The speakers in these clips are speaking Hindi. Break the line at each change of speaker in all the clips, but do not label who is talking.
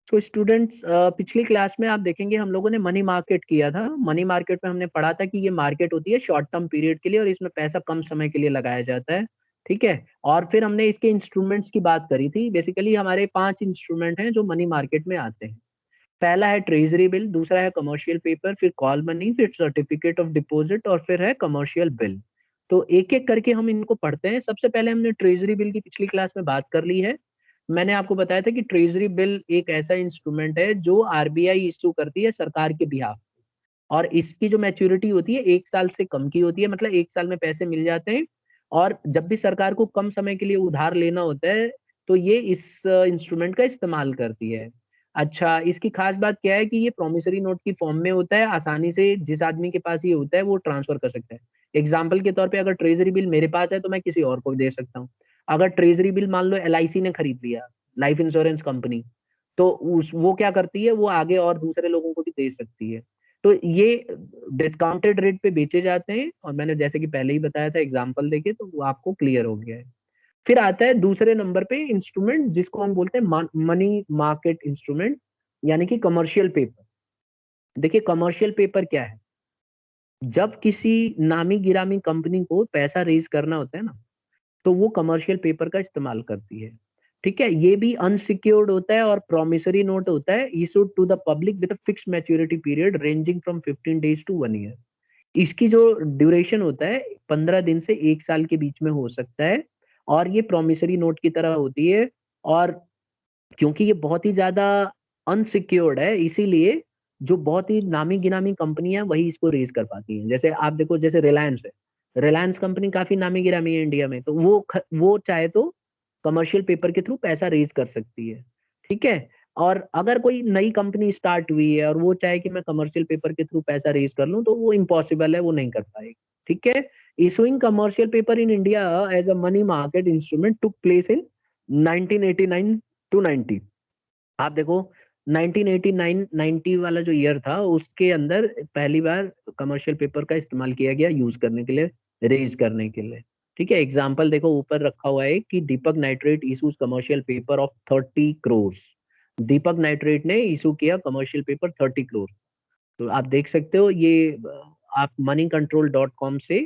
तो स्टूडेंट्स पिछली क्लास में आप देखेंगे हम लोगों ने मनी मार्केट किया था। मनी मार्केट में हमने पढ़ा था कि ये मार्केट होती है शॉर्ट टर्म पीरियड के लिए और इसमें पैसा कम समय के लिए लगाया जाता है। ठीक है। और फिर हमने इसके इंस्ट्रूमेंट्स की बात करी थी। बेसिकली हमारे 5 इंस्ट्रूमेंट हैं जो मनी मार्केट में आते हैं। पहला है ट्रेजरी बिल, दूसरा है कमर्शियल पेपर, फिर कॉल मनी, फिर सर्टिफिकेट ऑफ डिपॉजिट और फिर है कमर्शियल बिल। तो एक एक करके हम इनको पढ़ते हैं। सबसे पहले हमने ट्रेजरी बिल की पिछली क्लास में बात कर ली है। मैंने आपको बताया था कि ट्रेजरी बिल एक ऐसा इंस्ट्रूमेंट है जो आरबीआई इश्यू करती है सरकार के बिहाफ, और इसकी जो मैच्योरिटी होती है 1 साल से कम की होती है, मतलब 1 साल में पैसे मिल जाते हैं। और जब भी सरकार को कम समय के लिए उधार लेना होता है तो ये इस इंस्ट्रूमेंट का इस्तेमाल करती है। अच्छा, इसकी खास बात क्या है कि ये प्रोमिसरी नोट की फॉर्म में होता है, आसानी से जिस आदमी के पास ये होता है वो ट्रांसफर कर सकता है। एग्जाम्पल के तौर पे अगर ट्रेजरी बिल मेरे पास है तो मैं किसी और को भी दे सकता हूँ। अगर ट्रेजरी बिल मान लो एलआईसी ने खरीद लिया, लाइफ इंश्योरेंस कंपनी, तो उस वो क्या करती है, वो आगे और दूसरे लोगों को भी दे सकती है। तो ये डिस्काउंटेड रेट पे बेचे जाते हैं, और मैंने जैसे कि पहले ही बताया था एग्जांपल देके, तो वो आपको क्लियर हो गया है। फिर आता है दूसरे नंबर पे इंस्ट्रूमेंट जिसको हम बोलते हैं मनी मार्केट इंस्ट्रूमेंट, यानी कि कमर्शियल पेपर। देखिए कमर्शियल पेपर क्या है, जब किसी नामी गिरामी कंपनी को पैसा रेज करना होता है ना, तो वो कमर्शियल पेपर का इस्तेमाल करती है। ठीक है। ये भी अनसिक्योर्ड होता है और प्रोमिसरी नोट होता है, issued to the public with a fixed maturity period ranging from 15 days to 1 year. इसकी जो ड्यूरेशन होता है 15 दिन से 1 साल के बीच में हो सकता है, और ये प्रोमिसरी नोट की तरह होती है। और क्योंकि ये बहुत ही ज्यादा अनसिक्योर्ड है, इसीलिए जो बहुत ही नामी गिनामी कंपनियां वही इसको रेज कर पाती हैं। जैसे आप देखो, जैसे रिलायंस है, रिलायंस कंपनी काफी नामी गिरामी है इंडिया में, तो वो चाहे तो कमर्शियल पेपर के थ्रू पैसा रेज कर सकती है। ठीक है। और अगर कोई नई कंपनी स्टार्ट हुई है और वो चाहे कि मैं कमर्शियल पेपर के थ्रू पैसा रेज कर लूं, तो वो इम्पॉसिबल है, वो नहीं कर पाएगी। ठीक है। Issuing commercial paper in India as a money market instrument took place in 1989 to 90। आप देखो 1989 90 वाला जो ईयर था उसके अंदर पहली बार कमर्शियल पेपर का इस्तेमाल किया गया यूज करने के लिए, रेज करने के लिए। ठीक है। एग्जाम्पल देखो ऊपर रखा हुआ है कि Deepak nitrate issues commercial paper of 30 crore. Deepak nitrate ने इशू किया कमर्शियल पेपर 30 करोड़। तो आप देख सकते हो ये आप moneycontrol.com से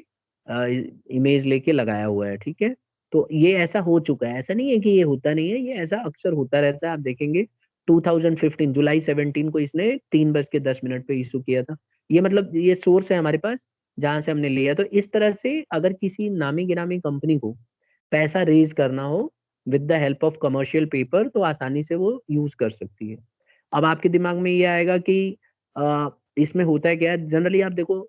इमेज लेके लगाया हुआ है। ठीक है। तो ये ऐसा हो चुका है, ऐसा नहीं है कि ये होता नहीं है, ये ऐसा अक्सर होता रहता है। आप देखेंगे 2015 जुलाई 17 को इसने 3:10 पे इशू किया था। ये मतलब ये सोर्स है हमारे पास जहां से हमने लिया। तो इस तरह से अगर किसी नामी गिरामी कंपनी को पैसा रेज करना हो with the help of commercial paper, तो आसानी से वो यूज कर सकती है। अब आपके दिमाग में ये आएगा कि इसमें होता है क्या है। जनरली आप देखो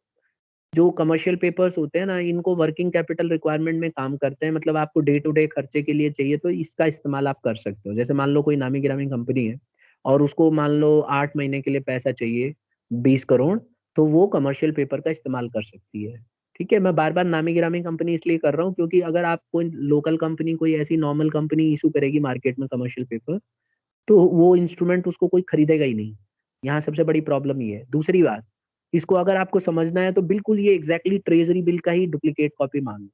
जो कमर्शियल पेपर्स होते हैं ना, इनको वर्किंग कैपिटल रिक्वायरमेंट में काम करते हैं, मतलब आपको डे टू डे खर्चे के लिए चाहिए तो इसका इस्तेमाल आप कर सकते हो। जैसे मान लो कोई नामी गिरामी कंपनी है और उसको मान लो 8 महीने के लिए पैसा चाहिए 20 करोड़, तो वो कमर्शियल पेपर का इस्तेमाल कर सकती है। ठीक है। मैं बार बार नामी गिरामी कंपनी इसलिए कर रहा हूँ क्योंकि अगर आप कोई लोकल कंपनी, कोई ऐसी नॉर्मल कंपनी इशू करेगी मार्केट में कमर्शियल पेपर, तो वो इंस्ट्रूमेंट उसको कोई खरीदेगा ही नहीं। यहाँ सबसे बड़ी प्रॉब्लम ये है। दूसरी बात, इसको अगर आपको समझना है तो बिल्कुल ये एग्जैक्टली ट्रेजरी बिल का ही डुप्लीकेट कॉपी मान लो।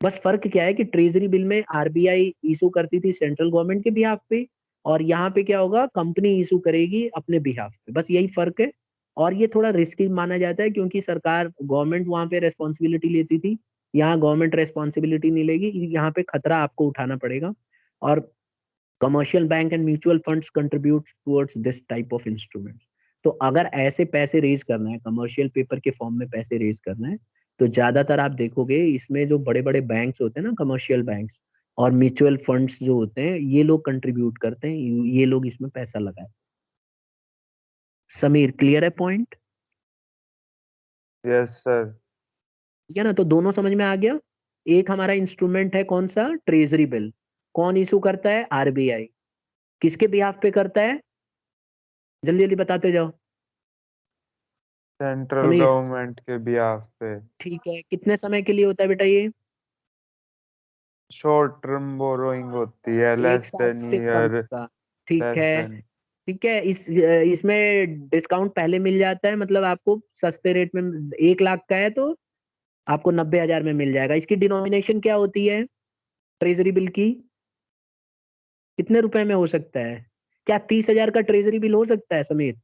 बस फर्क क्या है कि ट्रेजरी बिल में आरबीआई इशू करती थी सेंट्रल गवर्नमेंट के बिहाफ पे, और यहाँ पे क्या होगा, कंपनी इशू करेगी अपने बिहाफ पे। बस यही फर्क है। और ये थोड़ा रिस्की माना जाता है क्योंकि सरकार गवर्नमेंट वहां पे रेस्पॉन्सिबिलिटी लेती थी, यहाँ गवर्नमेंट रेस्पॉन्सिबिलिटी नहीं लेगी, यहाँ पे खतरा आपको उठाना पड़ेगा। और commercial bank and mutual funds contribute towards this type of instrument. तो अगर ऐसे पैसे रेज करना है, कमर्शियल पेपर के फॉर्म में पैसे रेज करना है, तो ज्यादातर आप देखोगे इसमें जो बड़े बड़े बैंक्स होते हैं ना, कमर्शियल बैंक्स और म्यूचुअल फंड्स जो होते हैं, ये लोग कंट्रीब्यूट करते हैं, ये लोग इसमें पैसा लगाए। समीर, क्लियर है पॉइंट?
Yes sir.
ठीक है ना, तो दोनों समझ में आ गया। एक हमारा इंस्ट्रूमेंट है कौन सा, ट्रेजरी बिल। कौन इशू करता है, आरबीआई। किसके बिहाफ पे करता है, जल्दी जल्दी बताते जाओ
सेंट्रल
समीर।
गवर्नमेंट के बिहाफ पे।
ठीक है, कितने समय के लिए होता है बेटा ये?
शॉर्ट टर्म बोरोइंग होती है,
1 साल से कम
ईयर,
का। ठीक
लेस
है।
देन।
ठीक है। इसमें डिस्काउंट पहले मिल जाता है, मतलब आपको सस्ते रेट में 1 लाख का है तो आपको 90,000 में मिल जाएगा। इसकी डिनोमिनेशन क्या होती है ट्रेजरी बिल की, कितने रुपए में हो सकता है? क्या 30,000 का ट्रेजरी बिल हो सकता है समीर?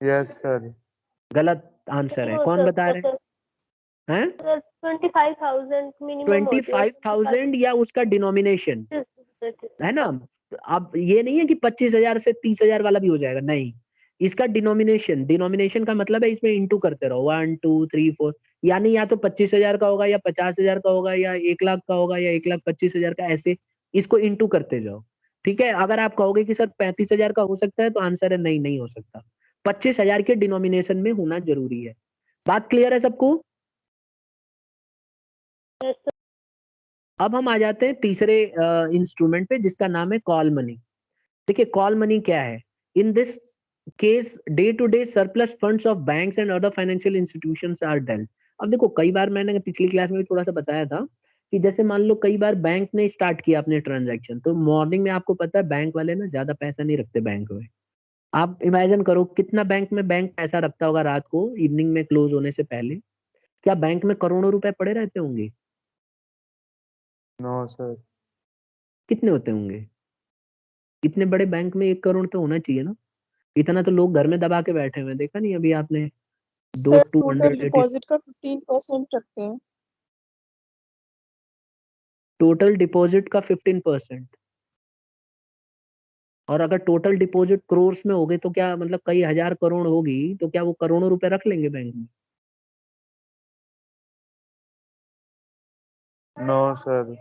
Yes sir.
गलत आंसर है। कौन बता रहे हैं?
25,000 मिनिमम होती है।
25,000 या उसका डिनोमिनेशन है ना। अब ये नहीं है कि 25,000 से 30,000 वाला भी हो जाएगा, नहीं। इसका डिनोमिनेशन का मतलब है इसमें इंटू करते रहो, 1 2 3 4, यानी या तो 25,000 का होगा या 50,000 का होगा या 1,00,000 का होगा या 1,25,000 का, ऐसे इसको इंटू करते जाओ। ठीक है, अगर आप कहोगे कि सर 35,000 का हो सकता है, तो आंसर है नहीं, नहीं हो सकता। 25,000 के डिनोमिनेशन में होना जरूरी है। बात क्लियर है सबको? अब हम आ जाते हैं तीसरे इंस्ट्रूमेंट पे, जिसका नाम है कॉल मनी। देखिए कॉल मनी क्या है। In this case day to day surplus funds of banks and other financial institutions are dealt. अब देखो कई बार मैंने पिछली क्लास में भी थोड़ा सा बताया था कि जैसे मान लो कई बार बैंक ने स्टार्ट किया अपने ट्रांजैक्शन, तो मॉर्निंग में आपको पता है बैंक वाले ना ज्यादा पैसा नहीं रखते बैंक में। आप इमेजिन करो कितना बैंक पैसा रखता होगा रात को, इवनिंग में क्लोज होने से पहले। क्या बैंक में करोड़ों रुपए पड़े रहते होंगे?
No sir.
कितने होते होंगे? इतने बड़े बैंक में 1 करोड़ तो होना चाहिए ना। इतना तो लोग घर में दबा के बैठे हुए हैं, देखा नहीं अभी आपने? दो
सर टोटल
280
डिपॉजिट का 15% रखते हैं।
टोटल डिपॉजिट का 15%। और अगर टोटल डिपॉजिट क्रोर्स में होगे तो क्या मतलब कई हजार करोड़ होगी, तो क्या वो करोड़ों रुपए रख लेंगे बैंक में?
No sir.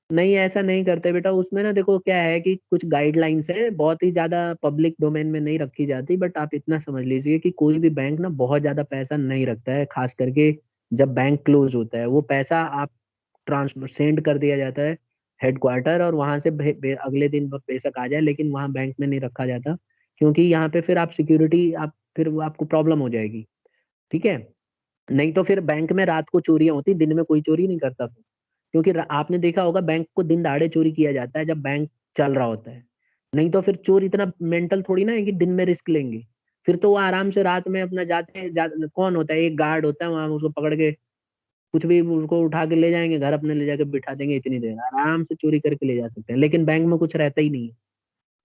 नहीं, ऐसा नहीं करते बेटा। उसमें ना देखो क्या है कि कुछ गाइडलाइंस है, बहुत ही ज्यादा पब्लिक डोमेन में नहीं रखी जाती, बट आप इतना समझ लीजिए कि कोई भी बैंक ना बहुत ज्यादा पैसा नहीं रखता है, खास करके जब बैंक क्लोज होता है। वो पैसा आप ट्रांसफर सेंड कर दिया जाता है हेडक्वार्टर, और वहां से अगले दिन बेशक आ जाए, लेकिन वहां बैंक में नहीं रखा जाता, क्योंकि यहाँ पे फिर आप सिक्योरिटी, आप फिर वो आपको प्रॉब्लम हो जाएगी। ठीक है, नहीं तो फिर बैंक में रात को चोरियां होती, दिन में कोई चोरी नहीं करता फिर। क्योंकि आपने देखा होगा बैंक को दिन दहाड़े चोरी किया जाता है जब बैंक चल रहा होता है। नहीं तो फिर चोर इतना मेंटल थोड़ी ना है कि दिन में रिस्क लेंगे। फिर तो वो आराम से रात में अपना जाते हैं, कौन होता है, एक गार्ड होता है वहां, उसको पकड़ के कुछ भी उसको उठा के ले जाएंगे घर, अपने ले जाके बिठा देंगे, इतनी देर आराम से चोरी करके ले जा सकते हैं। लेकिन बैंक में कुछ रहता ही नहीं है,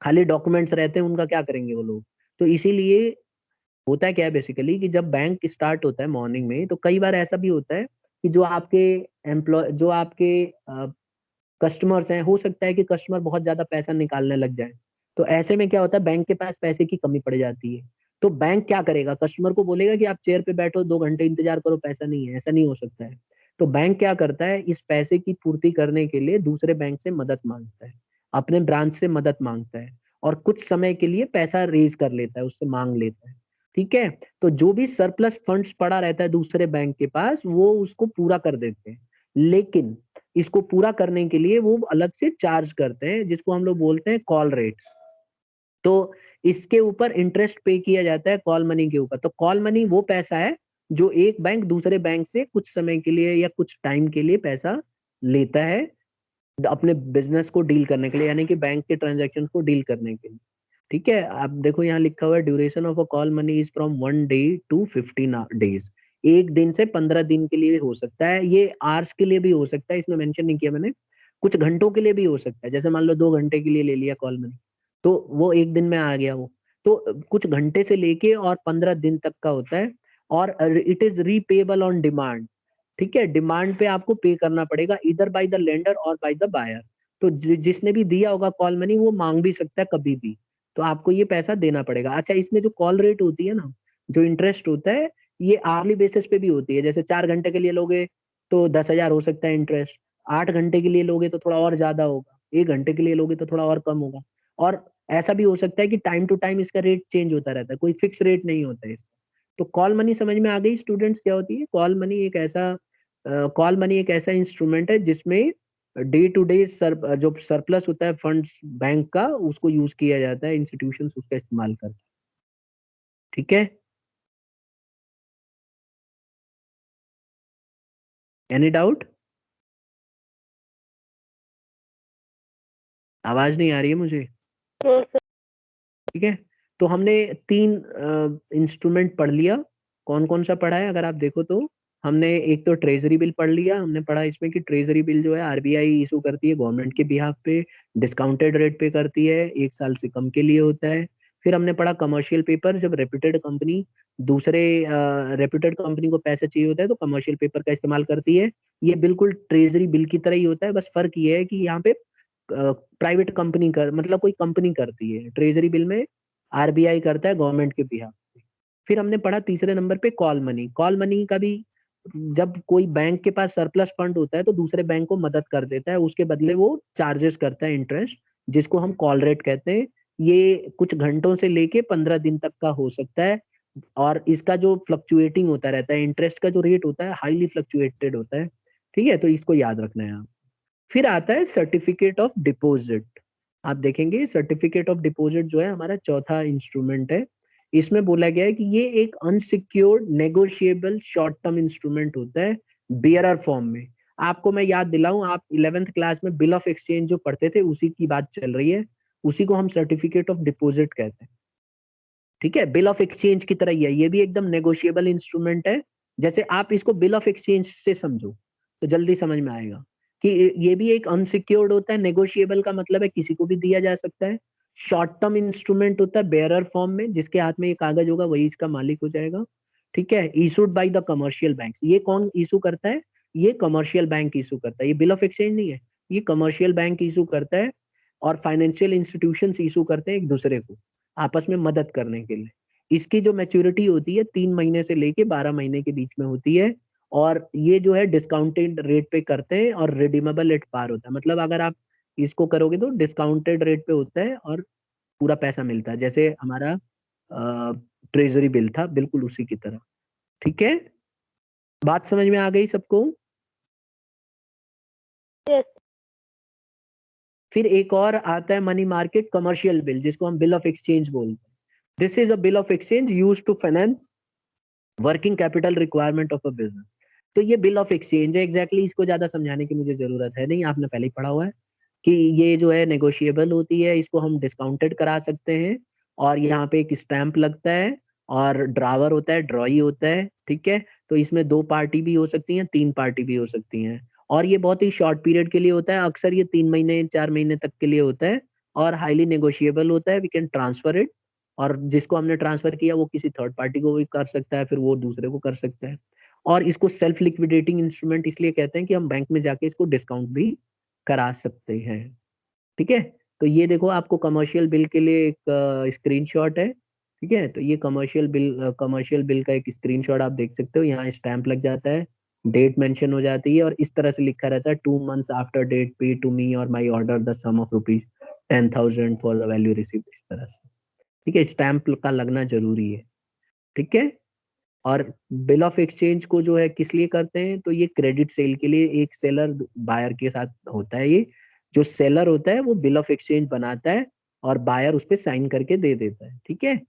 खाली डॉक्यूमेंट्स रहते हैं, उनका क्या करेंगे वो लोग। तो इसीलिए होता है क्या है बेसिकली कि जब बैंक स्टार्ट होता है मॉर्निंग में, तो कई बार ऐसा भी होता है कि जो आपके कस्टमर्स हैं, हो सकता है कि कस्टमर बहुत ज्यादा पैसा निकालने लग जाए। तो ऐसे में क्या होता है, बैंक के पास पैसे की कमी पड़ जाती है। तो बैंक क्या करेगा, कस्टमर को बोलेगा कि आप चेयर पे बैठो, 2 घंटे इंतजार करो, पैसा नहीं है? ऐसा नहीं हो सकता है। तो बैंक क्या करता है, इस पैसे की पूर्ति करने के लिए दूसरे बैंक से मदद मांगता है, अपने ब्रांच से मदद मांगता है, और कुछ समय के लिए पैसा रेज कर लेता है, उससे मांग लेता है। ठीक है, तो जो भी सरप्लस फंड्स पड़ा रहता है दूसरे बैंक के पास, वो उसको पूरा कर देते हैं। लेकिन इसको पूरा करने के लिए वो अलग से चार्ज करते हैं, जिसको हम लोग बोलते हैं कॉल रेट। तो इसके ऊपर इंटरेस्ट पे किया जाता है कॉल मनी के ऊपर। तो कॉल मनी वो पैसा है जो एक बैंक दूसरे बैंक से कुछ समय के लिए या कुछ टाइम के लिए पैसा लेता है अपने बिजनेस को डील करने के लिए, यानी कि बैंक के ट्रांजेक्शन को डील करने के लिए। ठीक है, आप देखो यहाँ लिखा हुआ है duration of a call money is from 1 day to 15 days. एक दिन से 15 दिन के लिए हो सकता है, ये आवर्स के लिए भी हो सकता है, इसमें मेंशन नहीं किया मैंने। कुछ घंटों के लिए भी हो सकता है, जैसे मान लो 2 घंटे के लिए ले लिया कॉल मनी, तो वो एक दिन में आ गया वो। तो कुछ घंटे से लेके और 15 दिन तक का होता है। और it is repayable on demand. ठीक है, डिमांड पे आपको पे करना पड़ेगा, इधर बाय द लेंडर और बाय द बायर। तो जिसने भी दिया होगा कॉल मनी, वो मांग भी सकता है कभी भी, तो आपको ये पैसा देना पड़ेगा। अच्छा, इसमें जो कॉल रेट होती है ना, जो इंटरेस्ट होता है, ये आर्ली बेसिस पे भी होती है। जैसे 4 घंटे के लिए लोगे तो 10,000 हो सकता है इंटरेस्ट, 8 घंटे के लिए लोगे तो थोड़ा और ज्यादा होगा, 1 घंटे के लिए लोगे तो थोड़ा और कम होगा। और ऐसा भी हो सकता है कि टाइम टू टाइम इसका रेट चेंज होता रहता है, कोई फिक्स रेट नहीं होता है इसका। तो कॉल मनी समझ में आ गई स्टूडेंट्स क्या होती है? कॉल मनी एक ऐसा इंस्ट्रूमेंट है जिसमें डे टू डे जो सरप्लस होता है फंड्स बैंक का, उसको यूज किया जाता है, इंस्टीट्यूशंस उसका इस्तेमाल करते हैं। ठीक है, एनी डाउट? आवाज नहीं आ रही है मुझे। ठीक है, तो हमने 3 इंस्ट्रूमेंट पढ़ लिया। कौन कौन सा पढ़ा है अगर आप देखो तो? हमने एक तो ट्रेजरी बिल पढ़ लिया, हमने पढ़ा इसमें कि ट्रेजरी बिल जो है आरबीआई इशू करती है गवर्नमेंट के बिहाफ पे, डिस्काउंटेड रेट पे करती है, 1 साल से कम के लिए होता है। फिर हमने पढ़ा कमर्शियल पेपर, जब रेप्यूटेड कंपनी दूसरे रेप्यूटेड कंपनी को पैसा चाहिए होता है तो कमर्शियल पेपर का इस्तेमाल करती है। ये बिल्कुल ट्रेजरी बिल की तरह ही होता है, बस फर्क ये है कि यहाँ पे प्राइवेट कंपनी कर मतलब कोई कंपनी करती है, ट्रेजरी बिल में आरबीआई करता है गवर्नमेंट के बिहाफ पे। फिर हमने पढ़ा तीसरे नंबर पे कॉल मनी। कॉल मनी का भी, जब कोई बैंक के पास सरप्लस फंड होता है तो दूसरे बैंक को मदद कर देता है, उसके बदले वो चार्जेस करता है इंटरेस्ट, जिसको हम कॉल रेट कहते हैं। ये कुछ घंटों से लेके 15 दिन तक का हो सकता है, और इसका जो फ्लक्चुएटिंग होता रहता है, इंटरेस्ट का जो रेट होता है हाईली फ्लक्चुएटेड होता है। ठीक है, तो इसको याद रखना है आप। फिर आता है सर्टिफिकेट ऑफ डिपॉजिट। आप देखेंगे सर्टिफिकेट ऑफ डिपॉजिट जो है हमारा चौथा इंस्ट्रूमेंट है। इसमें बोला गया है कि ये एक unsecured negotiable short term instrument होता है बियरर फॉर्म में। आपको मैं याद दिलाऊं, आप 11th क्लास में बिल ऑफ एक्सचेंज जो पढ़ते थे उसी की बात चल रही है, उसी को हम सर्टिफिकेट ऑफ डिपॉजिट कहते हैं। ठीक है, बिल ऑफ एक्सचेंज की तरह ही है, ये भी एकदम नेगोशिएबल इंस्ट्रूमेंट है। जैसे आप इसको बिल ऑफ एक्सचेंज से समझो तो जल्दी समझ में आएगा कि ये भी एक अनसिक्योर्ड होता है। नेगोशिएबल का मतलब है किसी को भी दिया जा सकता है। शॉर्ट टर्म इंस्ट्रूमेंट होता है बेयरर फॉर्म में, जिसके हाथ में ये कागज होगा वही इसका मालिक हो जाएगा। ठीक है, issued by the commercial bank. ये कौन इशू करता है? ये कमर्शियल बैंक इशू करता है, ये बिल ऑफ एक्सचेंज नहीं है, ये कमर्शियल बैंक इशू करता है। और फाइनेंशियल इंस्टीट्यूशन इशू करते हैं एक दूसरे को आपस में मदद करने के लिए। इसकी जो मैच्योरिटी होती है 3 महीने से लेके 12 महीने के बीच में होती है, और ये जो है डिस्काउंटेड रेट पे करते हैं और रिडीमेबल एट पार होता है। मतलब अगर आप इसको करोगे तो डिस्काउंटेड रेट पे होता है और पूरा पैसा मिलता है, जैसे हमारा ट्रेजरी बिल था बिल्कुल उसी की तरह। ठीक है, बात समझ में आ गई सबको?
Yes.
फिर एक और आता है मनी मार्केट कमर्शियल बिल, जिसको हम बिल ऑफ एक्सचेंज बोलते हैं। This is a bill of exchange used to finance working capital requirement of a business. तो ये बिल ऑफ एक्सचेंज है, एग्जैक्टली इसको ज्यादा समझाने की मुझे जरूरत है नहीं, आपने पहले ही पढ़ा हुआ है कि ये जो है नेगोशिएबल होती है, इसको हम डिस्काउंटेड करा सकते हैं, और यहाँ पे एक स्टैंप लगता है, और ड्रावर होता है, ड्रॉई होता है। ठीक है, तो इसमें 2 पार्टी भी हो सकती हैं, 3 पार्टी भी हो सकती हैं, और ये बहुत ही शॉर्ट पीरियड के लिए होता है। अक्सर ये 3 महीने 4 महीने तक के लिए होता है, और हाईली नेगोशिएबल होता है। वी कैन ट्रांसफर इट, और जिसको हमने ट्रांसफर किया वो किसी थर्ड पार्टी को भी कर सकता है, फिर वो दूसरे को कर सकता है। और इसको सेल्फ लिक्विडेटिंग इंस्ट्रूमेंट इसलिए कहते हैं कि हम बैंक में जाके इसको डिस्काउंट भी करा सकते हैं। ठीक है, तो ये देखो आपको कमर्शियल बिल के लिए एक स्क्रीनशॉट है। ठीक है, तो ये कमर्शियल बिल का एक स्क्रीनशॉट आप देख सकते हो, यहाँ स्टैंप लग जाता है, डेट मेंशन हो जाती है, और इस तरह से लिखा रहता है 2 months after date pay to me और my order the sum of ₹10,000 for the value received, इस तरह से। ठीक है, स्टैंप का लगना जरूरी है। ठीक है, और बिल ऑफ एक्सचेंज को जो है किस लिए करते हैं, तो ये क्रेडिट सेल के लिए, एक सेलर बायर के साथ होता है। ये जो सेलर होता है वो बिल ऑफ एक्सचेंज बनाता है, और बायर उस पर साइन करके दे देता है। ठीक है,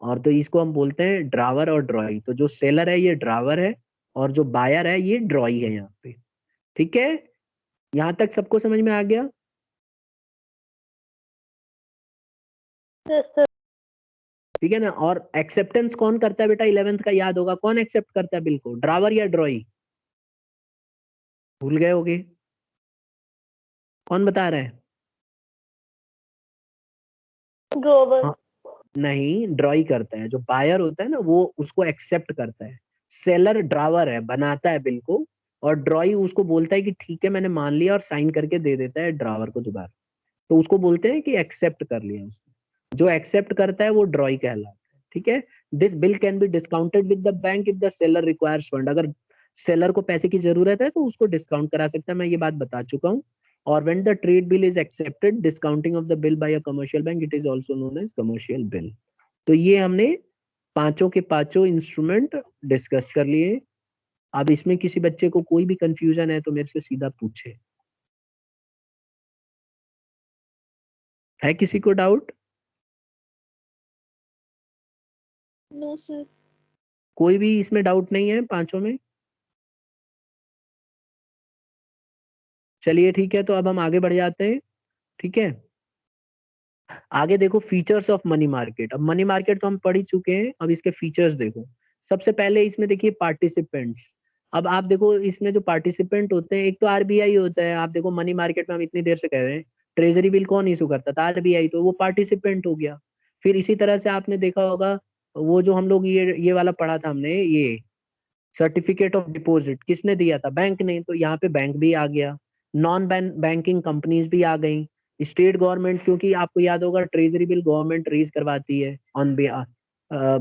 और तो इसको हम बोलते हैं ड्रावर और ड्रॉई। तो जो सेलर है ये ड्रावर है, और जो बायर है ये ड्रॉई है यहाँ पे। ठीक है, यहाँ तक सबको समझ में आ गया?
Yes, sir.
ठीक है ना। और एक्सेप्टेंस कौन करता है बेटा? 11th का याद होगा, कौन एक्सेप्ट करता है बिल को, ड्रावर या ड्रॉई? भूल गए होगे, कौन बता रहा है?
Drawer.
हाँ, नहीं, ड्रॉई करता है। जो बायर होता है ना वो उसको एक्सेप्ट करता है। सेलर ड्रावर है, बनाता है बिल को, और ड्रॉई उसको बोलता है कि ठीक है मैंने मान लिया, और साइन करके दे देता है ड्रावर को दोबारा। तो उसको बोलते हैं कि एक्सेप्ट कर लिया उसने। जो एक्सेप्ट करता है वो ड्रॉई कहलाता है। ठीक है, this bill can be discounted with the bank if the seller requires fund. अगर सेलर को पैसे की जरूरत है तो उसको डिस्काउंट करा सकता है, मैं ये बात बता चुका हूँ। और when the trade bill is accepted, discounting of the bill by a commercial bank, it is also known as commercial bill. तो ये हमने पांचों के पांचों इंस्ट्रूमेंट डिस्कस कर लिए। अब इसमें किसी बच्चे को कोई भी कंफ्यूजन है तो मेरे से सीधा पूछे। है किसी को डाउट?
No sir.
कोई भी इसमें डाउट नहीं है पांचों में? चलिए ठीक है, तो अब हम आगे बढ़ जाते हैं। ठीक है, आगे देखो फीचर्स ऑफ मनी मार्केट। अब मनी मार्केट तो हम पढ़ ही चुके हैं, अब इसके फीचर्स देखो। सबसे पहले इसमें देखिए पार्टिसिपेंट्स। अब आप देखो इसमें जो पार्टिसिपेंट होते हैं, एक तो आरबीआई होता है। आप देखो मनी मार्केट में हम इतनी देर से कह रहे हैं, ट्रेजरी बिल कौन इशू करता था? आरबीआई, तो वो पार्टिसिपेंट हो गया। फिर इसी तरह से आपने देखा होगा, वो जो हम लोग ये वाला पढ़ा था हमने, ये सर्टिफिकेट ऑफ डिपॉजिट किसने दिया था? बैंक ने। तो यहाँ पे बैंक भी आ गया, नॉन बैंकिंग कंपनीज भी आ गई, स्टेट गवर्नमेंट, क्योंकि आपको याद होगा ट्रेजरी बिल गवर्नमेंट रेज करवाती है ऑन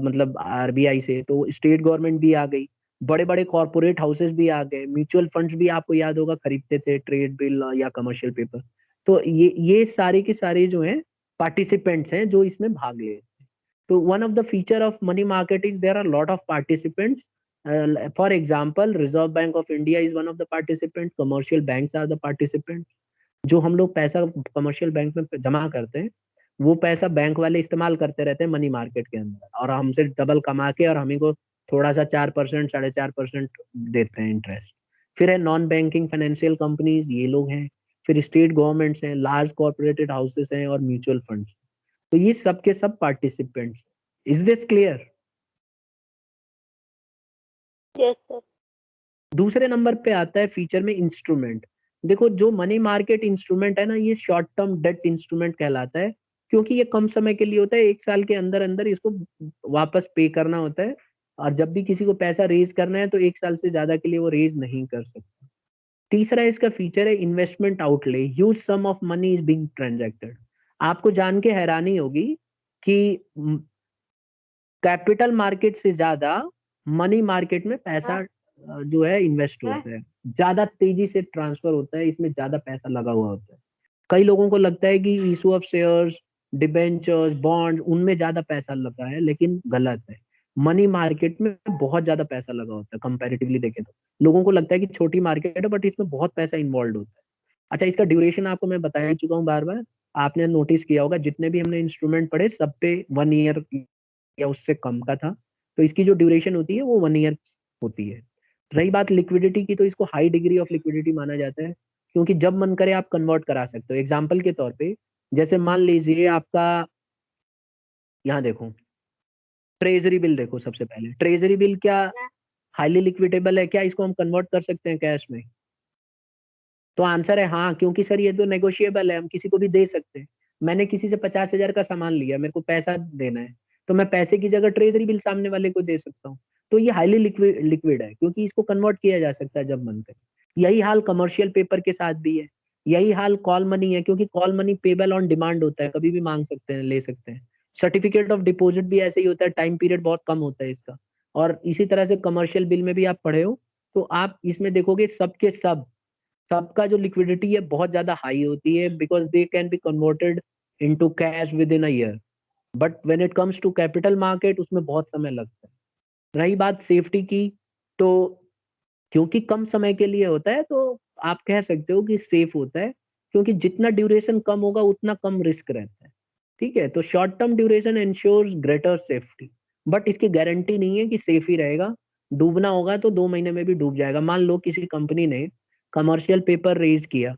मतलब आरबीआई से, तो स्टेट गवर्नमेंट भी आ गई, बड़े बड़े कॉर्पोरेट हाउसेस भी आ गए, म्यूचुअल फंड्स भी आपको याद होगा खरीदते थे ट्रेड बिल या कमर्शियल पेपर। तो ये सारे के सारे जो हैं पार्टिसिपेंट्स हैं जो इसमें भाग ले। तो one of the feature of money market is there are a lot of participants. For example, Reserve Bank of India is one of the participants. Commercial banks are the participants. जो हम लोग पैसा कमर्शियल बैंक में जमा करते हैं, वो पैसा बैंक वाले इस्तेमाल करते रहते हैं मनी मार्केट के अंदर, और हमसे डबल कमा के और हमें को थोड़ा सा 4%, 4.5% देते हैं इंटरेस्ट। फिर है नॉन बैंकिंग फाइनेंशियल कंपनीज, ये लोग हैं। फिर स्टेट गवर्नमेंट्स हैं, लार्ज कॉर्पोरेटेड हाउसेस हैं, और म्यूचुअल फंड्स। तो ये सब के सब participants. Is this clear?
Yes, sir.
दूसरे नंबर पे आता है फीचर में इंस्ट्रूमेंट। देखो जो मनी मार्केट इंस्ट्रूमेंट है ना, ये शॉर्ट टर्म डेट इंस्ट्रूमेंट कहलाता है, क्योंकि ये कम समय के लिए होता है, 1 साल के अंदर अंदर इसको वापस पे करना होता है। और जब भी किसी को पैसा रेज करना है तो 1 साल से ज्यादा के लिए वो रेज नहीं कर सकता। तीसरा इसका फीचर है investment outlay, huge sum of money is being transacted. आपको जान के हैरानी होगी कि कैपिटल मार्केट से ज्यादा मनी मार्केट में पैसा जो है इन्वेस्ट होता है, ज्यादा तेजी से ट्रांसफर होता है, इसमें ज्यादा पैसा लगा हुआ होता है। कई लोगों को लगता है कि issue of shares, debentures, bond, उनमें ज्यादा पैसा लगा है, लेकिन गलत है। मनी मार्केट में बहुत ज्यादा पैसा लगा होता है कंपैरेटिवली देखें तो। लोगों को लगता है कि छोटी मार्केट है, बट इसमें बहुत पैसा इन्वॉल्व होता है। अच्छा, इसका ड्यूरेशन आपको मैं बता ही चुका हूँ बार बार। आपने नोटिस किया होगा जितने भी हमने इंस्ट्रूमेंट पढ़े सब पे 1 ईयर या उससे कम का था। तो इसकी जो ड्यूरेशन होती है वो 1 ईयर होती है। रही बात लिक्विडिटी की, तो इसको हाई डिग्री ऑफ लिक्विडिटी माना जाता है, क्योंकि जब मन करे आप कन्वर्ट करा सकते हो। एग्जाम्पल के तौर पे, जैसे मान लीजिए आपका, यहाँ देखो ट्रेजरी बिल, देखो सबसे पहले ट्रेजरी बिल क्या हाईली लिक्विडेबल है? क्या इसको हम कन्वर्ट कर सकते हैं कैश में? तो आंसर है हाँ, क्योंकि सर ये तो नेगोशिएबल है, हम किसी को भी दे सकते हैं। मैंने किसी से 50,000 का सामान लिया, मेरे को पैसा देना है, तो मैं पैसे की जगह ट्रेजरी बिल सामने वाले को दे सकता हूँ। तो ये हाईली लिक्विड है, क्योंकि इसको कन्वर्ट किया जा सकता है जब मन करे। यही हाल कमर्शियल पेपर के साथ भी है। यही हाल कॉल मनी है, क्योंकि call money payable on demand होता है, कभी भी मांग सकते हैं, ले सकते हैं। सर्टिफिकेट ऑफ डिपॉजिट भी ऐसे ही होता है, टाइम पीरियड बहुत कम होता है इसका। और इसी तरह से कमर्शियल बिल में भी आप पढ़े हो, तो आप इसमें देखोगे सबके सब सबका जो लिक्विडिटी है बहुत ज्यादा हाई होती है, because they can be converted into cash within a year. But when it comes to capital market, उसमें बहुत समय लगता है। रही बात सेफ्टी की, तो क्योंकि कम समय के लिए होता है, तो आप कह सकते हो कि सेफ होता है, क्योंकि जितना ड्यूरेशन कम होगा उतना कम रिस्क रहता है। ठीक है, तो short term duration insures greater safety, but इसकी गारंटी नहीं है कि सेफ ही रहेगा। डूबना होगा तो 2 महीने में भी डूब जाएगा। मान लो किसी कंपनी ने कमर्शियल पेपर रेज किया,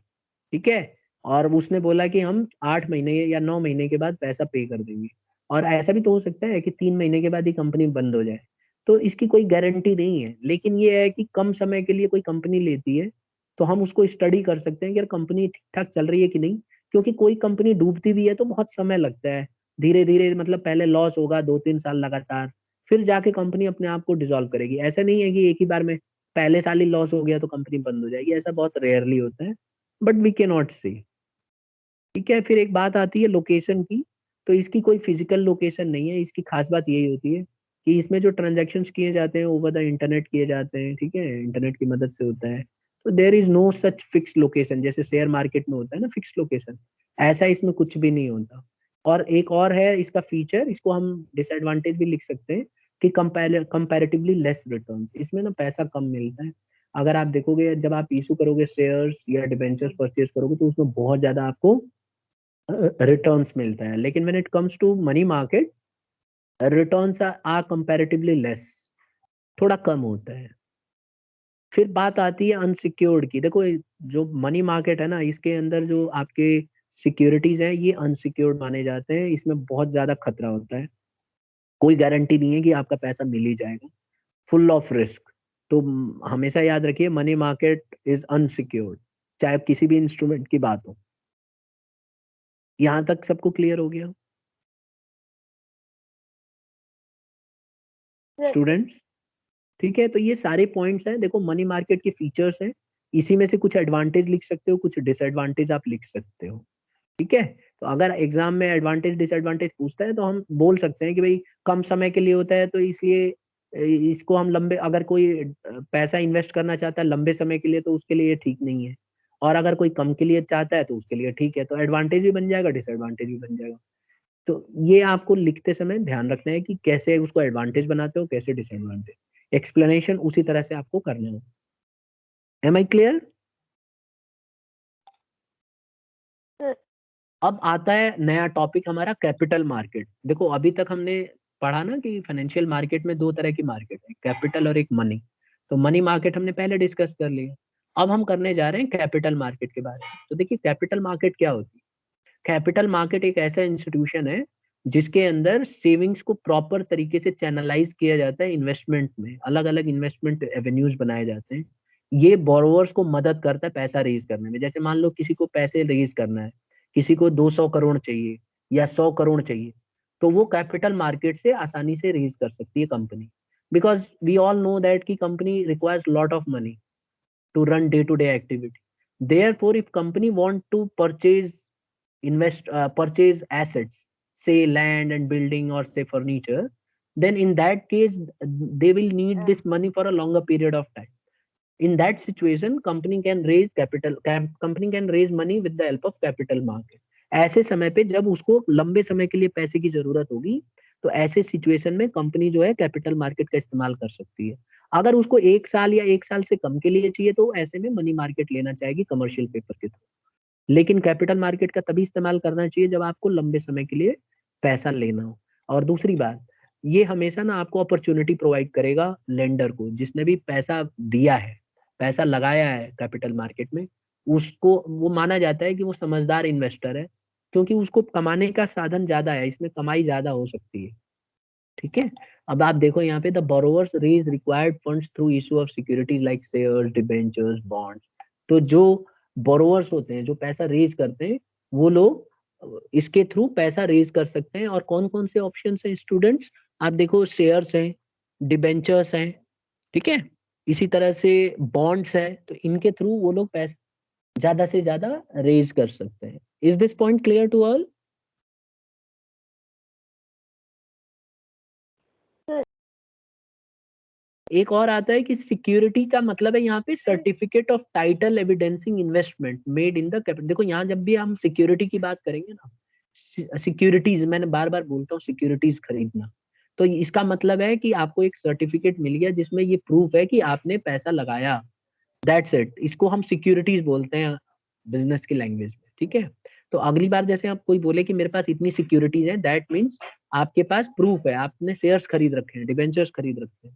ठीक है, और उसने बोला कि हम 8 महीने या 9 महीने के बाद पैसा पे कर देंगे, और ऐसा भी तो हो सकता है कि 3 महीने के बाद ही कंपनी बंद हो जाए। तो इसकी कोई गारंटी नहीं है, लेकिन ये है कि कम समय के लिए कोई कंपनी लेती है, तो हम उसको स्टडी कर सकते हैं कि यार कंपनी ठीक ठाक चल रही है कि नहीं। क्योंकि कोई कंपनी डूबती भी है तो बहुत समय लगता है, धीरे धीरे, मतलब पहले लॉस होगा 2-3 साल लगातार, फिर जाके कंपनी अपने आप को डिसॉल्व करेगी। ऐसा नहीं है कि एक ही बार में पहले साल ही लॉस हो गया तो कंपनी बंद हो जाएगी, ऐसा बहुत रेयरली होता है, बट वी कैन नॉट सी। ठीक है, फिर एक बात आती है लोकेशन की। तो इसकी कोई फिजिकल लोकेशन नहीं है, इसकी खास बात यही होती है कि इसमें जो ट्रांजैक्शंस किए जाते हैं ओवर द इंटरनेट किए जाते हैं, ठीक है, इंटरनेट की मदद से होता है। तो there is no such fix location, जैसे शेयर मार्केट में होता है ना फिक्स लोकेशन, ऐसा इसमें कुछ भी नहीं होता। और एक और है इसका फीचर, इसको हम डिसएडवांटेज भी लिख सकते हैं, कि कंपैरेटिवली लेस रिटर्न्स, इसमें ना पैसा कम मिलता है। अगर आप देखोगे जब आप इशू करोगे शेयर्स या डिबेंचर्स परचेज करोगे, तो उसमें बहुत ज्यादा आपको रिटर्न्स मिलता है, लेकिन when it comes to money market, returns are comparatively less, थोड़ा कम होता है। फिर बात आती है अनसिक्योर्ड की। देखो जो मनी मार्केट है ना, इसके अंदर जो आपके सिक्योरिटीज हैं ये अनसिक्योर्ड माने जाते हैं, इसमें बहुत ज्यादा खतरा होता है, कोई गारंटी नहीं है कि आपका पैसा मिल ही जाएगा, फुल ऑफ रिस्क। तो हमेशा याद रखिए मनी मार्केट इज अनसिक्योर्ड, चाहे किसी भी इंस्ट्रूमेंट की बात हो। यहां तक सबको क्लियर हो गया स्टूडेंट्स? ठीक है, तो ये सारे पॉइंट्स हैं। देखो मनी मार्केट के फीचर्स हैं, इसी में से कुछ एडवांटेज लिख सकते हो, कुछ डिसएडवांटेज आप लिख सकते हो। ठीक है, तो अगर एग्जाम में एडवांटेज डिसएडवांटेज पूछता है तो हम बोल सकते हैं कि भाई कम समय के लिए होता है तो इसलिए इसको हम लंबे, अगर कोई पैसा इन्वेस्ट करना चाहता है लंबे समय के लिए तो उसके लिए ये ठीक नहीं है, और अगर कोई कम के लिए चाहता है तो उसके लिए ठीक है। तो एडवांटेज भी बन जाएगा, डिसएडवांटेज भी बन जाएगा। तो ये आपको लिखते समय ध्यान रखना है कि कैसे उसको एडवांटेज बनाते हो, कैसे डिसएडवांटेज। एक्सप्लेनेशन उसी तरह से आपको करना है। Am I clear? अब आता है नया टॉपिक हमारा, कैपिटल मार्केट। देखो अभी तक हमने पढ़ा ना कि फाइनेंशियल मार्केट में दो तरह की मार्केट है, कैपिटल और एक मनी। तो मनी मार्केट हमने पहले डिस्कस कर लिया। अब हम करने जा रहे हैं कैपिटल मार्केट के बारे में। तो देखिए कैपिटल मार्केट क्या होती है। कैपिटल मार्केट एक ऐसा इंस्टीट्यूशन है जिसके अंदर सेविंग्स को प्रॉपर तरीके से चैनलाइज किया जाता है इन्वेस्टमेंट में, अलग अलग इन्वेस्टमेंट एवेन्यूज बनाए जाते हैं। ये बोरोवर्स को मदद करता है पैसा रेज करने में। जैसे मान लो किसी को पैसे रेज करना है, किसी को 200 करोड़ चाहिए या 100 करोड़ चाहिए, तो वो कैपिटल मार्केट से आसानी से रेज कर सकती है company. Because we all know that की company requires lot of money to run day-to-day activity. Therefore, if company want to purchase assets, say land and building or say furniture, then in that case they will need this money for a longer period of time. In that situation, company can raise capital. Company can raise money with the help of capital market. ऐसे समय पे जब उसको लंबे समय के लिए पैसे की जरूरत होगी, तो ऐसे सिचुएशन में कंपनी जो है कैपिटल मार्केट का इस्तेमाल कर सकती है। अगर उसको 1 साल या 1 साल से कम के लिए चाहिए तो ऐसे में मनी मार्केट लेना चाहेगी कमर्शियल पेपर के थ्रू। लेकिन कैपिटल मार्केट का तभी इस्तेमाल करना चाहिए जब आपको लंबे समय के लिए पैसा लेना हो। और दूसरी बात, ये हमेशा ना आपको अपॉर्चुनिटी प्रोवाइड करेगा लेंडर को, जिसने भी पैसा दिया है, पैसा लगाया है कैपिटल मार्केट में, उसको वो माना जाता है कि वो समझदार इन्वेस्टर है, क्योंकि उसको कमाने का साधन ज्यादा है, इसमें कमाई ज्यादा हो सकती है। ठीक है, अब आप देखो यहाँ पे the borrowers raise required funds through issue of securities like shares, debentures, bonds. तो जो बोरोवर्स होते हैं, जो पैसा रेज करते हैं, वो लोग इसके थ्रू पैसा रेज कर सकते हैं। और कौन कौन से ऑप्शन हैं स्टूडेंट्स? आप देखो शेयर्स हैं, डिबेंचर्स हैं, ठीक है, इसी तरह से बॉन्ड्स है। तो इनके थ्रू वो लोग पैसा ज्यादा से ज्यादा रेज कर सकते हैं। Is this point clear to all? एक और आता है कि सिक्योरिटी का मतलब है यहाँ पे certificate of title evidencing investment made in the capital. देखो यहाँ जब भी हम सिक्योरिटी की बात करेंगे ना, सिक्योरिटीज, मैंने बार बार बोलता हूँ सिक्योरिटीज खरीदना, तो इसका मतलब है कि आपको एक सर्टिफिकेट मिल गया जिसमें ये प्रूफ है कि आपने पैसा लगाया। दैट्स इट, इसको हम सिक्योरिटीज बोलते हैं बिजनेस की लैंग्वेज में। ठीक है, तो अगली बार जैसे आप कोई बोले कि मेरे पास इतनी सिक्योरिटीज है, दैट मीन्स आपके पास प्रूफ है, आपने शेयर्स खरीद रखे हैं, डिबेंचर्स खरीद रखे हैं।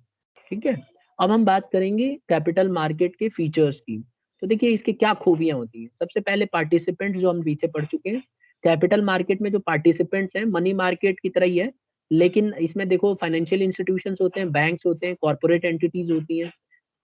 ठीक है, अब हम बात करेंगे कैपिटल मार्केट के फीचर्स की। तो देखिए इसके क्या खूबियां होती हैं। सबसे पहले पार्टिसिपेंट, जो हम पीछे पढ़ चुके हैं, कैपिटल मार्केट में जो पार्टिसिपेंट्स हैं मनी मार्केट की तरह ही है, लेकिन इसमें देखो फाइनेंशियल इंस्टीट्यूशंस होते हैं, बैंक्स होते हैं, कॉर्पोरेट एंटिटीज होती हैं,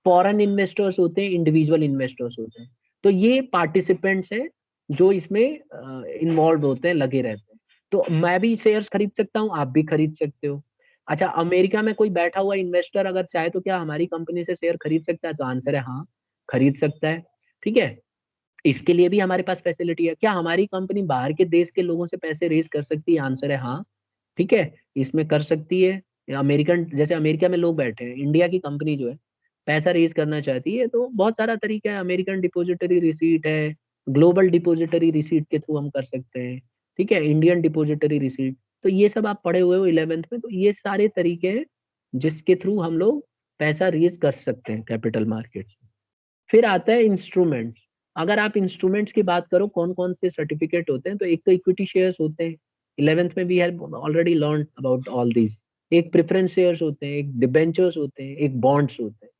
फॉरेन इन्वेस्टर्स होते हैं, इंडिविजुअल इन्वेस्टर्स होते हैं। तो ये पार्टिसिपेंट्स हैं जो इसमें इन्वॉल्व होते हैं, लगे रहते हैं। तो मैं भी शेयर्स खरीद सकता हूँ, आप भी खरीद सकते हो। अच्छा, अमेरिका में कोई बैठा हुआ इन्वेस्टर अगर चाहे तो क्या हमारी कंपनी से शेयर खरीद सकता है? तो आंसर है हाँ, खरीद सकता है। ठीक है, इसके लिए भी हमारे पास फैसिलिटी है। क्या हमारी कंपनी बाहर के देश के लोगों से पैसे रेज कर सकती है? आंसर है हाँ, ठीक है, इसमें कर सकती है। अमेरिकन, जैसे अमेरिका में लोग बैठे हैं, इंडिया की कंपनी जो है पैसा रेज करना चाहती है तो बहुत सारा तरीका है। अमेरिकन डिपोजिटरी रिसीट है, ग्लोबल डिपोजिटरी रिसीट के थ्रू हम कर सकते हैं। ठीक है, इंडियन डिपोजिटरी रिसीट, तो ये सब आप पढ़े हुए हो 11th में। तो ये सारे तरीके हैं जिसके थ्रू हम लोग पैसा रेज कर सकते हैं कैपिटल मार्केट से। फिर आता है इंस्ट्रूमेंट्स। अगर आप इंस्ट्रूमेंट्स की बात करो, कौन कौन से सर्टिफिकेट होते हैं, तो एक तो इक्विटी शेयर्स होते हैं, 11th में we have already learn about all these. एक प्रेफरेंस शेयर्स होते हैं, एक डिबेंचर्स होते हैं, एक बॉन्ड्स होते हैं।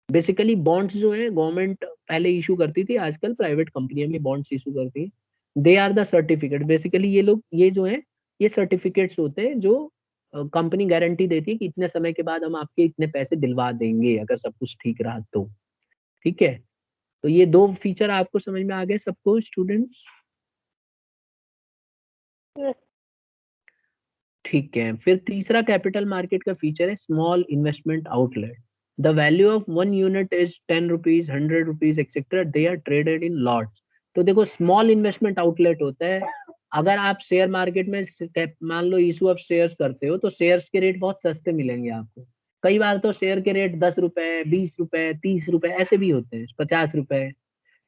बेसिकली बॉन्ड्स जो है गवर्नमेंट पहले इशू करती थी, आजकल प्राइवेट कंपनियां भी बॉन्ड्स इशू करती है। They are the certificate. Basically ये लोग, ये जो है, ये सर्टिफिकेट्स होते हैं जो कंपनी गारंटी देती है कि इतने समय के बाद हम आपके इतने पैसे दिलवा देंगे अगर सब कुछ ठीक रहा तो। ठीक है, तो ये दो फीचर आपको समझ में आ गए सबको स्टूडेंट्स?
Yes.
ठीक है, फिर तीसरा कैपिटल मार्केट का फीचर है small investment outlet. The value of 1 unit is 10 rupees, 100 rupees etcetera, they are traded in lots. तो देखो स्मॉल इन्वेस्टमेंट आउटलेट होता है, अगर आप शेयर मार्केट में मान लो इशू ऑफ शेयर्स करते हो तो शेयर्स के रेट बहुत सस्ते मिलेंगे आपको। कई बार तो शेयर के रेट 10 रुपए, 20 रुपए, 30 रुपए ऐसे भी होते हैं, 50 रुपए।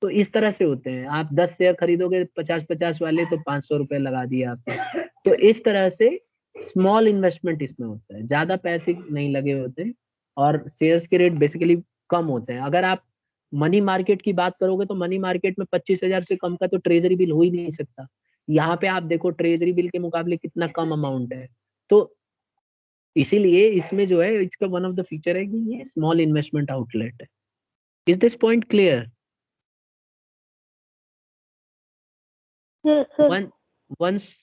तो इस तरह से होते हैं, आप 10 शेयर खरीदोगे 50-50 वाले तो 500 रुपए लगा दिए आपने। तो इस तरह से स्मॉल इन्वेस्टमेंट इसमें होता है, ज्यादा पैसे नहीं लगे होते और शेयर्स के रेट बेसिकली कम होते हैं। अगर आप मनी मार्केट की बात करोगे तो मनी मार्केट में 25,000 से कम का तो ट्रेजरी बिल हो ही नहीं सकता। यहाँ पे आप देखो ट्रेजरी बिल के मुकाबले कितना कम अमाउंट है। तो इसीलिए इसमें जो है इसका वन ऑफ द फीचर है कि ये स्मॉल इन्वेस्टमेंट आउटलेट है। Is this point clear?
Yes, sir.
Once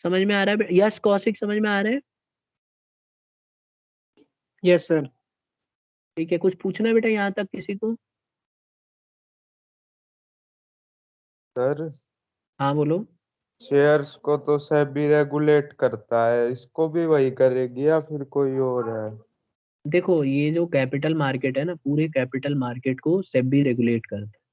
समझ में आ रहा है? यस कौशिक समझ में आ रहा है?
Yes sir.
ठीक है, कुछ पूछना है बेटा यहाँ तक किसी को?
सर
हाँ बोलो।
शेयर्स को तो सेबी रेगुलेट करता है, इसको भी वही करेगी या फिर कोई और है?
देखो ये जो कैपिटल मार्केट है ना, पूरे कैपिटल मार्केट को सेबी रेगुलेट करता है।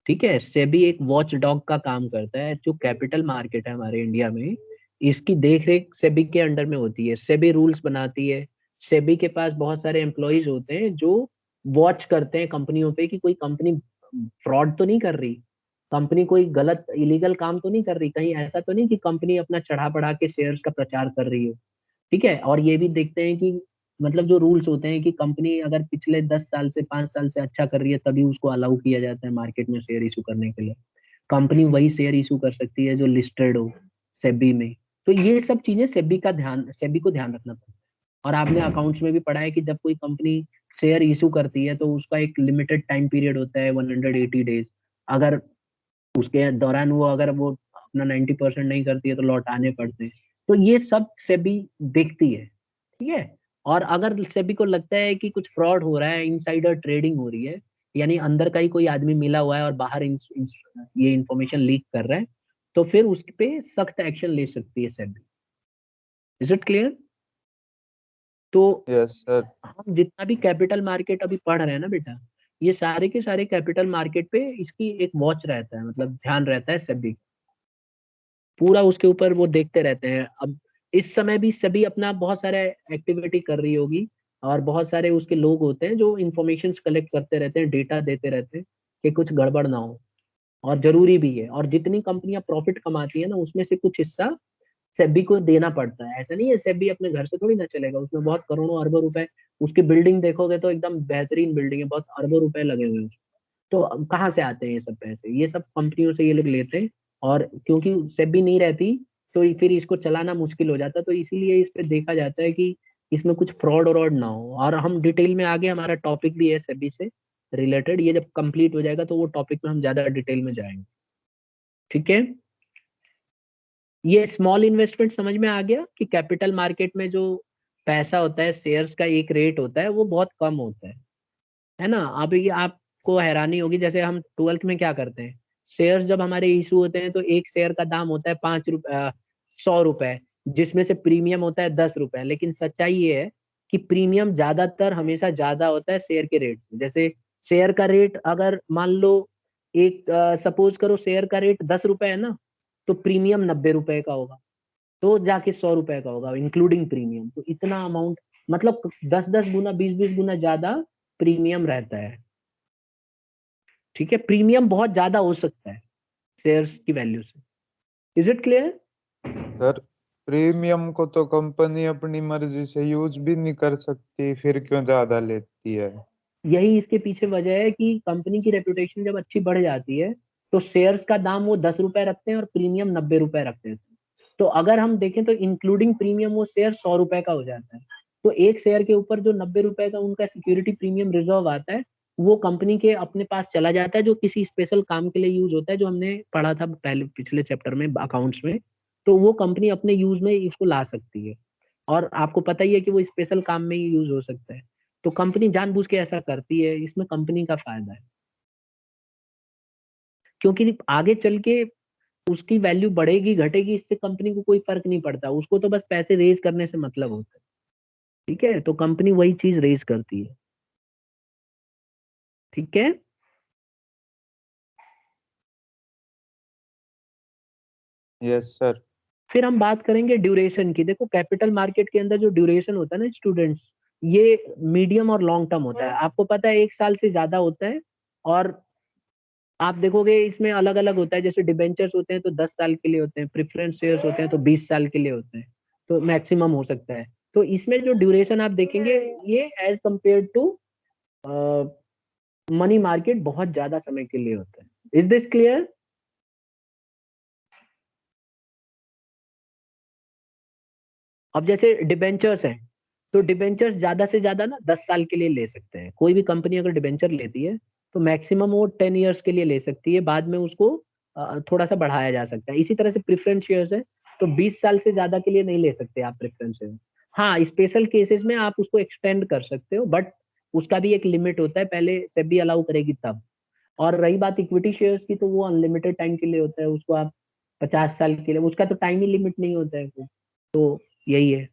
ठीक है, सेबी एक वॉच डॉग का काम करता है। जो कैपिटल मार्केट है हमारे इंडिया में, इसकी देख रेख सेबी के अंडर में होती है। सेबी रूल्स बनाती है। सेबी के पास बहुत सारे एम्प्लॉयज होते हैं जो वॉच करते हैं कंपनियों पे कि कोई कंपनी फ्रॉड तो नहीं कर रही, कंपनी कोई गलत इलीगल काम तो नहीं कर रही, कहीं ऐसा तो नहीं कि कंपनी अपना चढ़ा बढ़ा के शेयर्स का प्रचार कर रही हो। ठीक है, और ये भी देखते हैं कि मतलब जो रूल्स होते हैं कि कंपनी अगर पिछले 10 साल से 5 साल से अच्छा कर रही है तभी उसको अलाउ किया जाता है मार्केट में शेयर इशू करने के लिए। कंपनी वही शेयर इशू कर सकती है जो लिस्टेड हो सेबी में। तो ये सब चीजें सेबी को ध्यान रखना पड़ता है। और आपने अकाउंट्स में भी पढ़ा है कि जब कोई कंपनी शेयर इशू करती है तो उसका एक लिमिटेड टाइम पीरियड होता है 180 डेज। अगर उसके दौरान वो अगर वो अपना 90% नहीं करती है तो लौटाने पड़ते हैं। तो ये सब सेबी देखती है। ठीक है, और अगर सेबी को लगता है कि कुछ फ्रॉड हो रहा है, इनसाइडर ट्रेडिंग हो रही है, यानी अंदर का ही कोई आदमी मिला हुआ है और बाहर ये इंफॉर्मेशन लीक कर रहा है, तो फिर उस पे सख्त एक्शन ले सकती है सेबी। Is it clear? तो
यस सर।
हम जितना भी कैपिटल मार्केट अभी पढ़ रहे हैं ना बेटा, ये सारे के सारे कैपिटल मार्केट पे इसकी एक वॉच रहता है, मतलब ध्यान रहता है सेबी, पूरा उसके ऊपर वो देखते रहते हैं। अब इस समय भी सभी अपना बहुत सारे एक्टिविटी कर रही होगी और बहुत सारे उसके लोग होते हैं जो इंफॉर्मेशन कलेक्ट करते रहते हैं, डेटा देते रहते हैं कि कुछ गड़बड़ ना हो। और जरूरी भी है, और जितनी कंपनियां प्रॉफिट कमाती है ना उसमें से कुछ हिस्सा सेबी को देना पड़ता है। ऐसा नहीं है सेबी अपने घर से थोड़ी ना चलेगा, उसमें बहुत करोड़ों अरबों रुपए, उसकी बिल्डिंग देखोगे तो एकदम बेहतरीन बिल्डिंग है, बहुत अरबों रुपए लगे हुए हैं उसमें। तो अब कहाँ से आते हैं ये सब पैसे? ये सब कंपनियों से ये लोग लेते हैं। और क्योंकि सेबी नहीं रहती तो फिर इसको चलाना मुश्किल हो जाता है, तो इसीलिए इस पे देखा जाता है कि इसमें कुछ फ्रॉड व्रॉड ना हो। और हम डिटेल में आगे हमारा टॉपिक भी है सेबी से रिलेटेड, ये जब कंप्लीट हो जाएगा तो वो टॉपिक में हम ज्यादा डिटेल में जाएंगे। ठीक है, ये स्मॉल इन्वेस्टमेंट समझ में आ गया कि कैपिटल मार्केट में जो पैसा होता है, शेयर्स का एक रेट होता है वो बहुत कम होता है ना? अब ये आपको हैरानी होगी, जैसे हम 12th में क्या करते हैं, शेयर्स जब हमारे इशू होते हैं तो एक शेयर का दाम होता है 5 रुपए, 100 रुपए, जिसमें से प्रीमियम होता है 10 रुपए। लेकिन सच्चाई ये है कि प्रीमियम ज्यादातर हमेशा ज्यादा होता है शेयर के रेट से। जैसे शेयर का रेट अगर मान लो एक सपोज करो शेयर का रेट 10 रुपए है ना, तो प्रीमियम 90 रुपए का होगा, तो जाके 100 रुपए का होगा इंक्लूडिंग प्रीमियम। तो इतना अमाउंट, मतलब 10-10 गुना, 20-20 गुना ज्यादा प्रीमियम रहता है। ठीक है, प्रीमियम बहुत ज्यादा हो सकता है शेयर्स की वैल्यू से। Is it clear?
Sir premium को तो कंपनी अपनी मर्जी से यूज भी नहीं कर सकती, फिर क्यों ज्यादा लेती है?
यही इसके पीछे वजह है कि कंपनी की रेपुटेशन जब अच्छी बढ़ जाती है तो शेयर्स का दाम वो 10 रुपए रखते हैं और प्रीमियम 90 रुपए रखते हैं। तो अगर हम देखें तो इंक्लूडिंग प्रीमियम वो शेयर 100 रुपए का हो जाता है। तो एक शेयर के ऊपर जो 90 रुपए का उनका सिक्योरिटी प्रीमियम रिजर्व आता है, वो कंपनी के अपने पास चला जाता है, जो किसी स्पेशल काम के लिए यूज होता है, जो हमने पढ़ा था पहले पिछले चैप्टर में अकाउंट्स में। तो वो कंपनी अपने यूज में इसको ला सकती है। और आपको पता ही है कि वो स्पेशल काम में ही यूज हो सकता है। तो कंपनी जानबूझ के ऐसा करती है, इसमें कंपनी का फायदा है, क्योंकि आगे चल के उसकी वैल्यू बढ़ेगी घटेगी इससे कंपनी को कोई फर्क नहीं पड़ता, उसको तो बस पैसे रेज करने से मतलब होता है। ठीक है, तो कंपनी वही चीज रेज करती है। ठीक है,
यस सर।
फिर हम बात करेंगे ड्यूरेशन की। देखो कैपिटल मार्केट के अंदर जो ड्यूरेशन होता है ना स्टूडेंट्स, ये मीडियम और लॉन्ग टर्म होता है। आपको पता है 1 साल से ज्यादा होता है, और आप देखोगे इसमें अलग अलग होता है। जैसे डिबेंचर्स होते हैं तो 10 साल के लिए होते हैं, प्रेफरेंस शेयर्स होते हैं तो 20 साल के लिए होते हैं, तो मैक्सिमम हो सकता है। तो इसमें जो ड्यूरेशन आप देखेंगे ये as compare to money market बहुत ज्यादा समय के लिए होता है। Is this clear? अब जैसे डिबेंचर्स हैं, तो डिबेंचर्स ज्यादा से ज्यादा ना 10 साल के लिए ले सकते हैं। कोई भी कंपनी अगर डिबेंचर लेती है तो मैक्सिमम वो 10 ईयर्स के लिए ले सकती है, बाद में उसको थोड़ा सा बढ़ाया जा सकता है। इसी तरह से प्रेफरेंस शेयर्स है, तो 20 साल से ज्यादा के लिए नहीं ले सकते आप प्रेफरेंस शेयर। हाँ, स्पेशल केसेस में आप उसको एक्सटेंड कर सकते हो, बट उसका भी एक लिमिट होता है, पहले सेबी अलाउ करेगी तब। और रही बात इक्विटी शेयर्स की, तो वो अनलिमिटेड टाइम के लिए होता है, उसको आप 50 साल के लिए, उसका तो टाइम ही लिमिट नहीं होता है। तो यही है।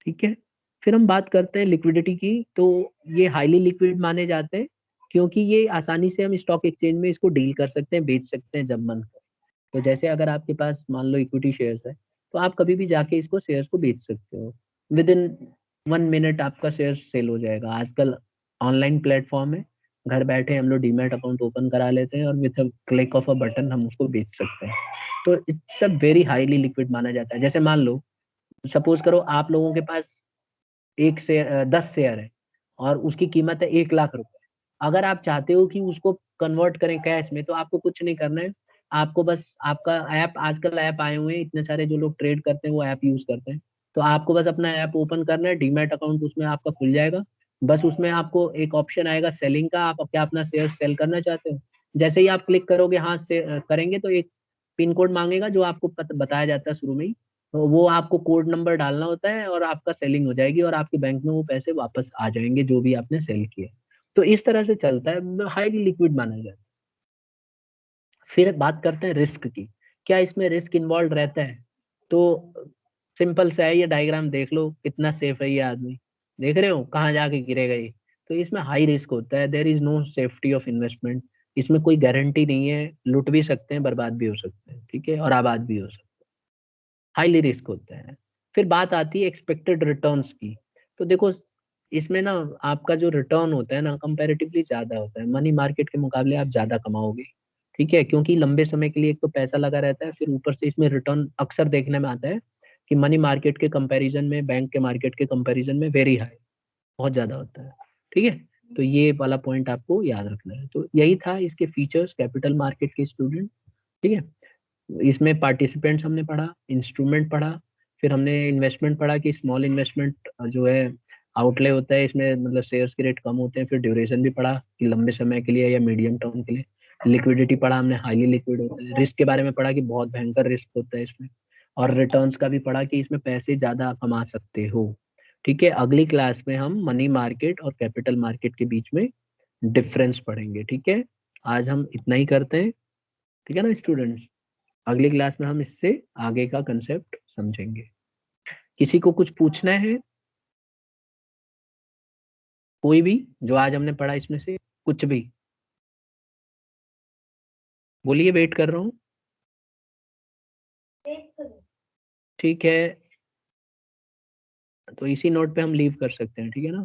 ठीक है, फिर हम बात करते हैं लिक्विडिटी की। तो ये हाईली लिक्विड माने जाते हैं, क्योंकि ये आसानी से हम स्टॉक एक्सचेंज में इसको डील कर सकते हैं, बेच सकते हैं जब मन करे। तो जैसे अगर आपके पास मान लो इक्विटी शेयर्स है, तो आप कभी भी जाके इसको शेयर्स को बेच सकते हो। विद इन 1 मिनट आपका शेयर सेल हो जाएगा। आजकल ऑनलाइन प्लेटफॉर्म है, घर बैठे हम लोग डीमैट अकाउंट ओपन करा लेते हैं और with click of a button हम उसको बेच सकते हैं। तो it's a very highly liquid माना जाता है। जैसे मान लो, सपोज करो आप लोगों के पास 10 शेयर है और उसकी कीमत है 1 लाख रुपए। अगर आप चाहते हो कि उसको कन्वर्ट करें कैश में, तो आपको कुछ नहीं करना है। आपको बस आपका ऐप, आजकल ऐप आए हुए हैं इतने सारे, जो लोग ट्रेड करते हैं वो ऐप यूज करते हैं, तो आपको बस अपना ऐप ओपन करना है, डीमैट अकाउंट उसमें आपका खुल जाएगा। बस उसमें आपको एक ऑप्शन आएगा सेलिंग का, आप क्या अपना शेयर सेल करना चाहते हो। जैसे ही आप क्लिक करोगे, हाँ से करेंगे, तो एक पिन कोड मांगेगा जो आपको बताया जाता है शुरू में ही। तो वो आपको कोड नंबर डालना होता है और आपका सेलिंग हो जाएगी, और आपके बैंक में वो पैसे वापस आ जाएंगे जो भी आपने सेल किया। तो इस तरह से चलता है, हाईली लिक्विड माना जाता है। फिर बात करते हैं रिस्क की। क्या इसमें रिस्क इन्वॉल्व रहता है? तो सिंपल सा है, ये डायग्राम देख लो, कितना सेफ है ये आदमी। देख रहे हो कहाँ जाके गिरेगा ये? तो इसमें हाई रिस्क होता है। There is no safety of investment. इसमें कोई गारंटी नहीं है, लुट भी सकते हैं, बर्बाद भी हो सकते हैं, ठीक है, और आबाद भी हो सकते हैं। हाईली रिस्क होता है। फिर बात आती है एक्सपेक्टेड रिटर्न्स की। तो देखो इसमें ना आपका जो रिटर्न होता है ना कंपैरेटिवली ज्यादा होता है, मनी मार्केट के मुकाबले आप ज्यादा कमाओगे। ठीक है, क्योंकि लंबे समय के लिए एक तो पैसा लगा रहता है, फिर ऊपर से इसमें रिटर्न अक्सर देखने में आता है कि मनी मार्केट के कंपैरिजन में, बैंक के मार्केट के कंपैरिजन में वेरी हाई, बहुत ज्यादा होता है। ठीक है, तो ये वाला पॉइंट आपको याद रखना है। तो यही था इसके फीचर्स कैपिटल मार्केट के स्टूडेंट। ठीक है, इसमें पार्टिसिपेंट्स हमने पढ़ा, इंस्ट्रूमेंट पढ़ा, फिर हमने इन्वेस्टमेंट पढ़ा कि स्मॉल इन्वेस्टमेंट जो है आउटले होता है इसमें, मतलब शेयर्स के रेट कम होते हैं। फिर ड्यूरेशन भी पढ़ा कि लंबे समय के लिए या मीडियम टर्म के लिए। लिक्विडिटी पढ़ा हमने, हाईली लिक्विड होता है। रिस्क के बारे में पढ़ा कि बहुत भयंकर रिस्क होता है इसमें। और रिटर्न्स का भी पढ़ा कि इसमें पैसे ज्यादा कमा सकते हो। ठीक है, अगली क्लास में हम मनी मार्केट और कैपिटल मार्केट के बीच में डिफरेंस पढ़ेंगे। ठीक है, आज हम इतना ही करते हैं। ठीक है ना स्टूडेंट्स, अगली क्लास में हम इससे आगे का कंसेप्ट समझेंगे। किसी को कुछ पूछना है? कोई भी जो आज हमने पढ़ा इसमें से कुछ भी बोलिए, वेट कर रहा हूँ। ठीक है, तो इसी नोट पे हम लीव कर सकते हैं, ठीक है ना।